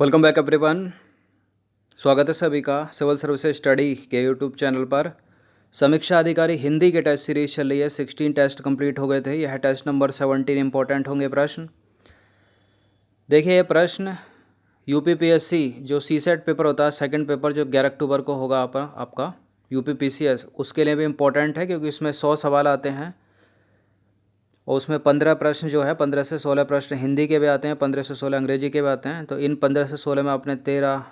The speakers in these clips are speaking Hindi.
Welcome back everyone. स्वागत है सभी का सिविल सर्विसेज स्टडी के यूट्यूब चैनल पर। समीक्षा अधिकारी हिंदी के टेस्ट सीरीज चल रही है। 16 टेस्ट कंप्लीट हो गए थे। यह टेस्ट नंबर 17 इंपॉर्टेंट होंगे प्रश्न। देखिए ये प्रश्न यूपीपीएससी जो सीसेट पेपर होता है, सेकंड पेपर जो 11 अक्टूबर को होगा आपका यूपीपीसीएस, उसके लिए भी इम्पोर्टेंट है क्योंकि इसमें 100 सवाल आते हैं और उसमें 15 प्रश्न जो है 15 से 16 प्रश्न हिंदी के भी आते हैं, 15 से 16 अंग्रेजी के भी आते हैं। तो इन 15 से 16 में आपने 13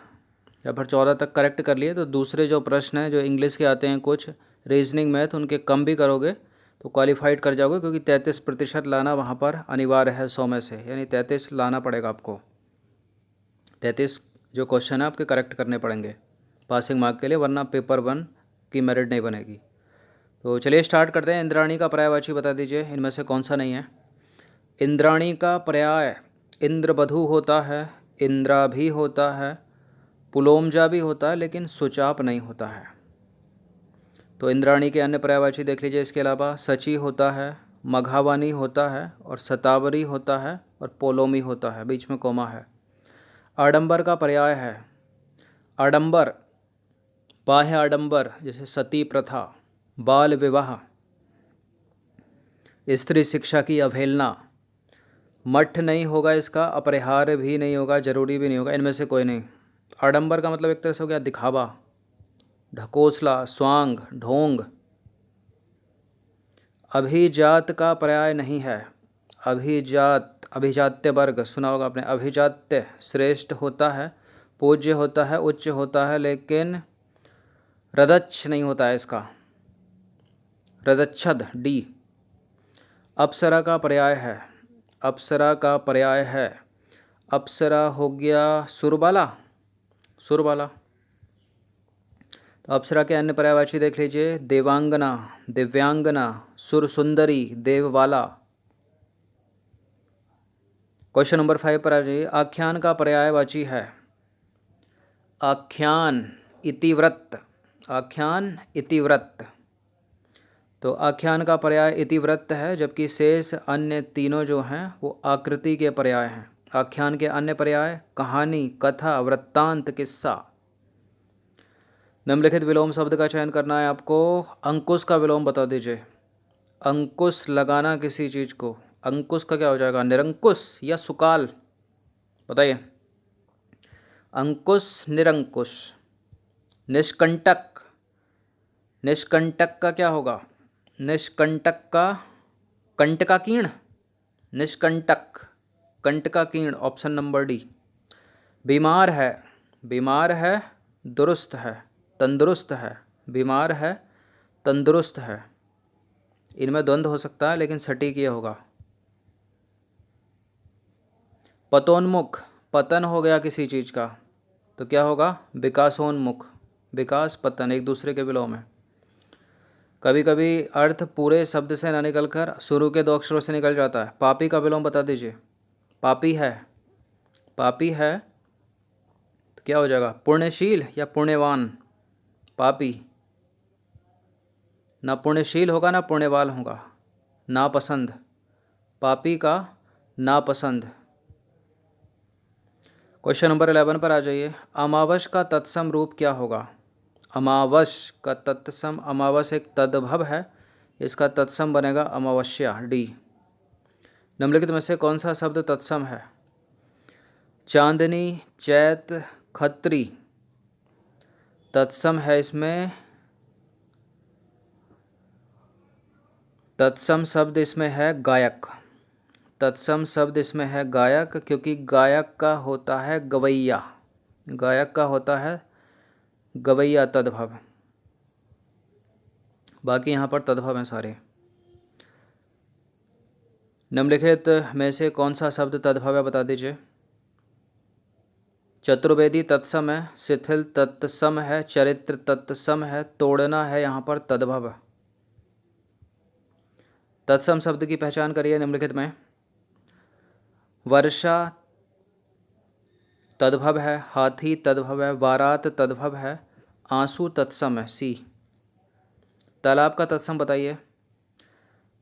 या फिर 14 तक करेक्ट कर लिए तो दूसरे जो प्रश्न हैं जो इंग्लिश के आते हैं, कुछ रीजनिंग मैथ, उनके कम भी करोगे तो क्वालिफाइड कर जाओगे, क्योंकि 33% लाना वहाँ पर अनिवार्य है 100 में से, यानी 33 लाना पड़ेगा आपको। 33 जो क्वेश्चन है आपके करेक्ट करने पड़ेंगे पासिंग मार्क के लिए, वरना पेपर 1 की मेरिट नहीं बनेगी। तो चलिए स्टार्ट करते हैं। इंद्राणी का पर्यायवाची बता दीजिए, इनमें से कौन सा नहीं है। इंद्राणी का पर्याय इंद्रवधू होता है, इंद्रा भी होता है, पुलोमजा भी होता है, लेकिन सुचाप नहीं होता है। तो इंद्राणी के अन्य पर्यायवाची देख लीजिए। इसके अलावा सची होता है, मघावानी होता है, और सतावरी होता है, और पोलोमी होता है, बीच में कोमा है। आडंबर का पर्याय है आडंबर, बाह्य आडंबर, जैसे सती प्रथा, बाल विवाह, स्त्री शिक्षा की अवहेलना। मठ नहीं होगा इसका, अपरिहार्य भी नहीं होगा, जरूरी भी नहीं होगा, इनमें से कोई नहीं। आडंबर का मतलब एक तरह से हो गया दिखावा, ढकोसला, स्वांग, ढोंग। अभिजात का पर्याय नहीं है। अभिजात, अभिजात्य वर्ग सुना होगा आपने। अभिजात्य श्रेष्ठ होता है, पूज्य होता है, उच्च होता है, लेकिन रदच्छ नहीं होता है इसका। रदच्छद डी। अप्सरा का पर्याय है, अप्सरा का पर्याय है, अप्सरा हो गया सुरबाला, सुरबाला। तो अप्सरा के अन्य पर्यायवाची देख लीजिए। देवांगना, दिव्यांगना, सुरसुंदरी, देववाला। क्वेश्चन नंबर 5 पर आ जाइए। आख्यान का पर्यायवाची है आख्यान, इतिव्रत, आख्यान, इतिव्रत। तो आख्यान का पर्याय इतिव्रत है, जबकि शेष अन्य तीनों जो हैं वो आकृति के पर्याय हैं। आख्यान के अन्य पर्याय कहानी, कथा, वृत्तांत, किस्सा। निम्नलिखित विलोम शब्द का चयन करना है आपको। अंकुश का विलोम बता दीजिए। अंकुश लगाना किसी चीज़ को, अंकुश का क्या हो जाएगा, निरंकुश या सुकाल, बताइए। अंकुश, निरंकुश। निष्कंटक, निष्कंटक का क्या होगा, निष्कंटक का कंटकाकीर्ण, निष्कंटक, कंटकाकीर्ण, ऑप्शन नंबर डी। बीमार है, बीमार है, दुरुस्त है, तंदुरुस्त है, बीमार है, तंदुरुस्त है। इनमें द्वंद्व हो सकता है, लेकिन सटीक ये होगा। पतोन्मुख, पतन हो गया किसी चीज़ का, तो क्या होगा, विकासोन्मुख। विकास, पतन एक दूसरे के विलोम है। कभी कभी अर्थ पूरे शब्द से ना निकलकर शुरू के 2 अक्षरों से निकल जाता है। पापी का विलोम बता दीजिए। पापी है, पापी है, तो क्या हो जाएगा, पुण्यशील या पुण्यवान। पापी, ना पुण्यशील होगा ना पुण्यवान होगा। नापसंद, पापी का नापसंद। क्वेश्चन नंबर 11 पर आ जाइए। अमावस का तत्सम रूप क्या होगा। अमावस का तत्सम, अमावस एक तद्भव है, इसका तत्सम बनेगा अमावस्या, डी। निम्नलिखित में से कौन सा शब्द तत्सम है। चांदनी, चैत, खत्री। तत्सम है इसमें, तत्सम शब्द इसमें है गायक। तत्सम शब्द इसमें है गायक, क्योंकि गायक का होता है गवैया, गायक का होता है गवैया तद्भव। बाकी यहाँ पर तद्भव हैं सारे। निम्नलिखित में से कौन सा शब्द तद्भव है बता दीजिए। चतुर्वेदी तत्सम है, शिथिल तत्सम है, चरित्र तत्सम है, तोड़ना है यहाँ पर तद्भव। तत्सम शब्द की पहचान करिए निम्नलिखित में। वर्षा तद्भव है, हाथी तद्भव है, बारात तद्भव है, आंसू तत्सम है, सी। तालाब का तत्सम बताइए।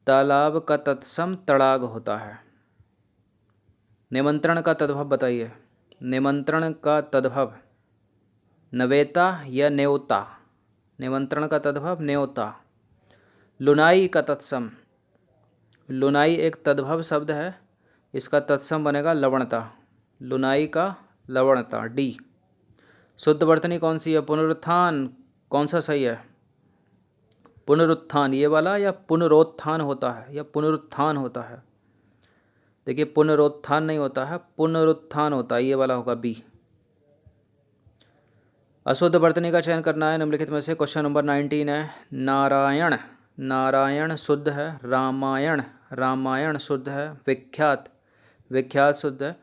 तालाब का तत्सम तड़ाग होता है। निमंत्रण का तद्भव बताइए। निमंत्रण का तद्भव नवेता या न्योता? निमंत्रण का तद्भव न्योता। लुनाई का तत्सम, लुनाई एक तद्भव शब्द है, इसका तत्सम बनेगा लवणता। लुनाई का लवणता, डी। शुद्ध वर्तनी कौन सी है? पुनरुत्थान। कौन सा सही है? पुनरुत्थान ये वाला, या पुनरोत्थान होता है, या पुनरुत्थान होता है? देखिए पुनरोत्थान नहीं होता है, पुनरुत्थान होता है, ये वाला होगा बी। अशुद्ध वर्तनी का चयन करना है निम्नलिखित में से। क्वेश्चन नंबर 19 है। नारायण, नारायण शुद्ध है। रामायण, रामायण शुद्ध है। विख्यात, विख्यात शुद्ध है।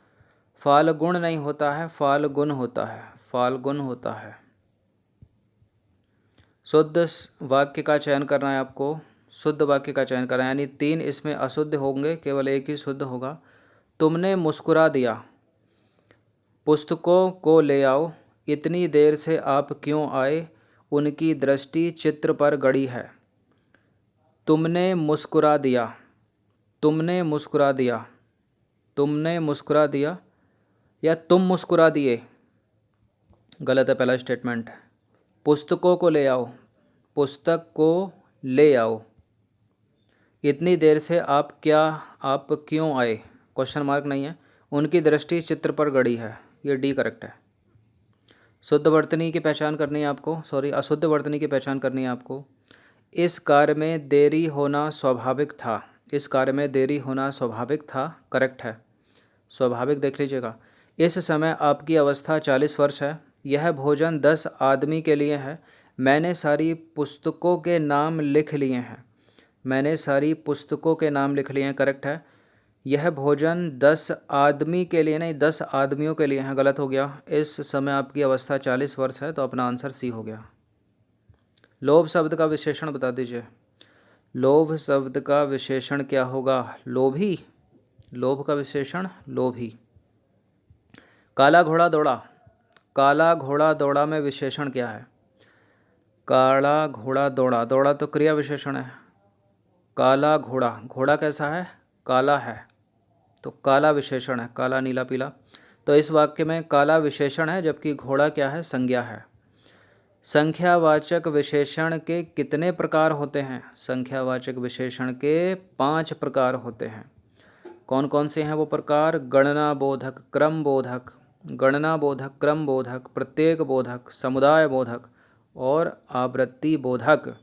फाल्गुण नहीं होता है, फाल्गुन होता है, फाल्गुन होता है। शुद्ध वाक्य का चयन करना है आपको, शुद्ध वाक्य का चयन करना है, यानी 3 इसमें अशुद्ध होंगे, केवल एक ही शुद्ध होगा। तुमने मुस्कुरा दिया, पुस्तकों को ले आओ, इतनी देर से आप क्यों आए, उनकी दृष्टि चित्र पर गड़ी है। तुमने मुस्कुरा दिया, तुमने मुस्कुरा दिया, तुमने मुस्कुरा दिया, या तुम मुस्कुरा दिए, गलत है पहला स्टेटमेंट। पुस्तकों को ले आओ, पुस्तक को ले आओ, इतनी देर से आप क्यों आए, क्वेश्चन मार्क नहीं है। उनकी दृष्टि चित्र पर गड़ी है, ये डी करेक्ट है। शुद्ध वर्तनी की पहचान करनी है आपको, अशुद्ध वर्तनी की पहचान करनी है आपको। इस कार्य में देरी होना स्वाभाविक था, इस कार्य में देरी होना स्वाभाविक था, करेक्ट है। स्वाभाविक देख लीजिएगा। इस समय आपकी अवस्था 40 वर्ष है। यह भोजन 10 आदमी के लिए है। मैंने सारी पुस्तकों के नाम लिख लिए हैं, मैंने सारी पुस्तकों के नाम लिख लिए हैं, करेक्ट है। यह भोजन 10 आदमी के लिए नहीं, 10 आदमियों के लिए है, गलत हो गया। इस समय आपकी अवस्था 40 वर्ष है, तो अपना आंसर सी हो गया। लोभ शब्द का विशेषण बता दीजिए। लोभ शब्द का विशेषण क्या होगा? लोभी, लोभ का विशेषण लोभी। काला घोड़ा दौड़ा, काला घोड़ा दौड़ा में विशेषण क्या है? काला घोड़ा दौड़ा, दौड़ा तो क्रिया विशेषण है। काला घोड़ा, घोड़ा कैसा है? काला है, तो काला विशेषण है, काला नीला पीला। तो इस वाक्य में काला विशेषण है, जबकि घोड़ा क्या है? संज्ञा है। संख्यावाचक विशेषण के कितने प्रकार होते हैं? संख्यावाचक विशेषण के 5 प्रकार होते हैं। कौन कौन से हैं वो प्रकार? गणना बोधक, क्रम बोधक, गणना बोधक, क्रम बोधक, प्रत्येक बोधक, समुदाय बोधक और आवृत्ति बोधक।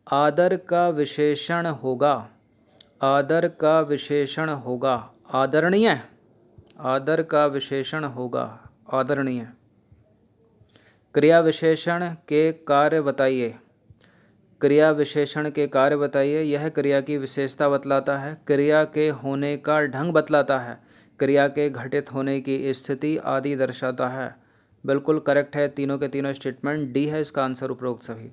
आदर का विशेषण होगा, आदर का विशेषण होगा आदरणीय, आदर का विशेषण होगा आदरणीय। क्रिया विशेषण के कार्य बताइए, क्रिया विशेषण के कार्य बताइए। यह क्रिया की विशेषता बतलाता है, क्रिया के होने का ढंग बतलाता है, क्रिया के घटित होने की स्थिति आदि दर्शाता है। बिल्कुल करेक्ट है, तीनों के तीनों स्टेटमेंट, डी है इसका आंसर उपरोक्त सभी।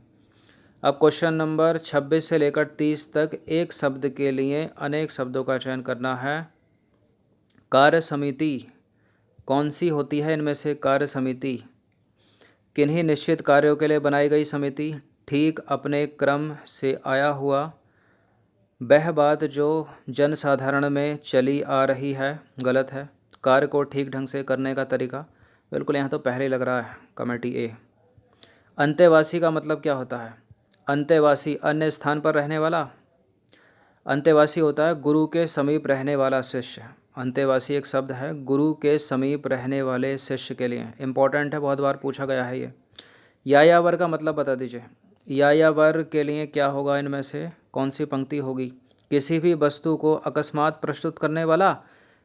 अब क्वेश्चन नंबर 26 से लेकर 30 तक एक शब्द के लिए अनेक शब्दों का चयन करना है। कार्य समिति कौन सी होती है इनमें से? कार्य समिति किन्हीं निश्चित कार्यों के लिए बनाई गई समिति। ठीक अपने क्रम से आया हुआ, वह बात जो जनसाधारण में चली आ रही है, गलत है। कार्य को ठीक ढंग से करने का तरीका, बिल्कुल यहाँ तो पहले ही लग रहा है, कमेटी ए। अंतेवासी का मतलब क्या होता है? अंतेवासी अन्य स्थान पर रहने वाला। अंतेवासी होता है गुरु के समीप रहने वाला शिष्य। अंतेवासी एक शब्द है गुरु के समीप रहने वाले शिष्य के लिए, इंपॉर्टेंट है, बहुत बार पूछा गया है ये। यायावर का मतलब बता दीजिए। यायावर के लिए क्या होगा इनमें से? कौन सी पंक्ति होगी? किसी भी वस्तु को अकस्मात प्रस्तुत करने वाला,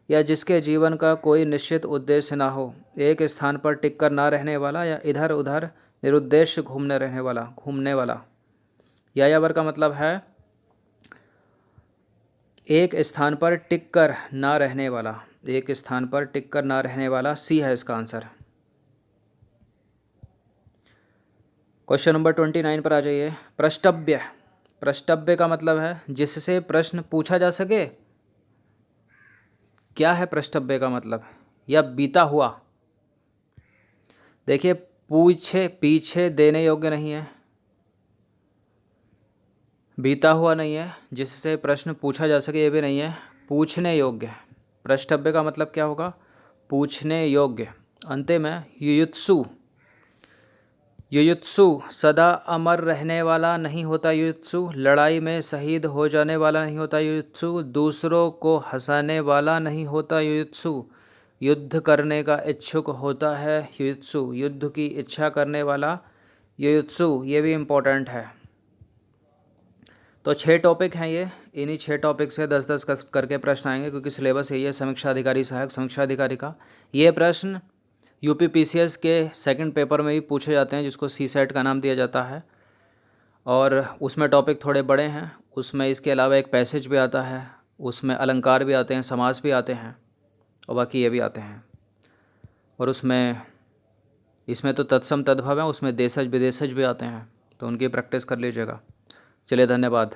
या जिसके जीवन का कोई निश्चित उद्देश्य ना हो, एक स्थान पर टिककर ना रहने वाला, या इधर उधर निरुद्देश्य घूमने वाला। यायावर का मतलब है एक स्थान पर टिककर ना रहने वाला, एक स्थान पर टिककर ना रहने वाला, सी है इसका आंसर। क्वेश्चन नंबर 29 पर आ जाइए। प्रष्टव्य, प्रष्टव्य का मतलब है जिससे प्रश्न पूछा जा सके। क्या है प्रष्टव्य का मतलब? या बीता हुआ। देखिए पूछे पीछे देने योग्य नहीं है, बीता हुआ नहीं है, जिससे प्रश्न पूछा जा सके ये भी नहीं है, पूछने योग्य है। प्रष्टव्य का मतलब क्या होगा? पूछने योग्य। अंतिम है युयुत्सु। युयुत्सु सदा अमर रहने वाला नहीं होता युयुत्सु, लड़ाई में शहीद हो जाने वाला नहीं होता युयुत्सु, दूसरों को हंसाने वाला नहीं होता युयुत्सु, युद्ध करने का इच्छुक होता है युयुत्सु, युद्ध की इच्छा करने वाला युयुत्सु। ये भी इम्पोर्टेंट है। तो 6 टॉपिक हैं ये, इन्हीं 6 टॉपिक से 10-10 करके प्रश्न आएंगे, क्योंकि सिलेबस यही है समीक्षा अधिकारी सहायक समीक्षा अधिकारी का। ये प्रश्न यूपीपीसीएस के सेकंड पेपर में भी पूछे जाते हैं, जिसको सीसेट का नाम दिया जाता है, और उसमें टॉपिक थोड़े बड़े हैं। उसमें इसके अलावा एक पैसेज भी आता है, उसमें अलंकार भी आते हैं, समास भी आते हैं, और बाकी ये भी आते हैं। और इसमें तो तत्सम तद्भव है, उसमें देशज विदेशज भी आते हैं, तो उनकी प्रैक्टिस कर लीजिएगा। चलिए, धन्यवाद।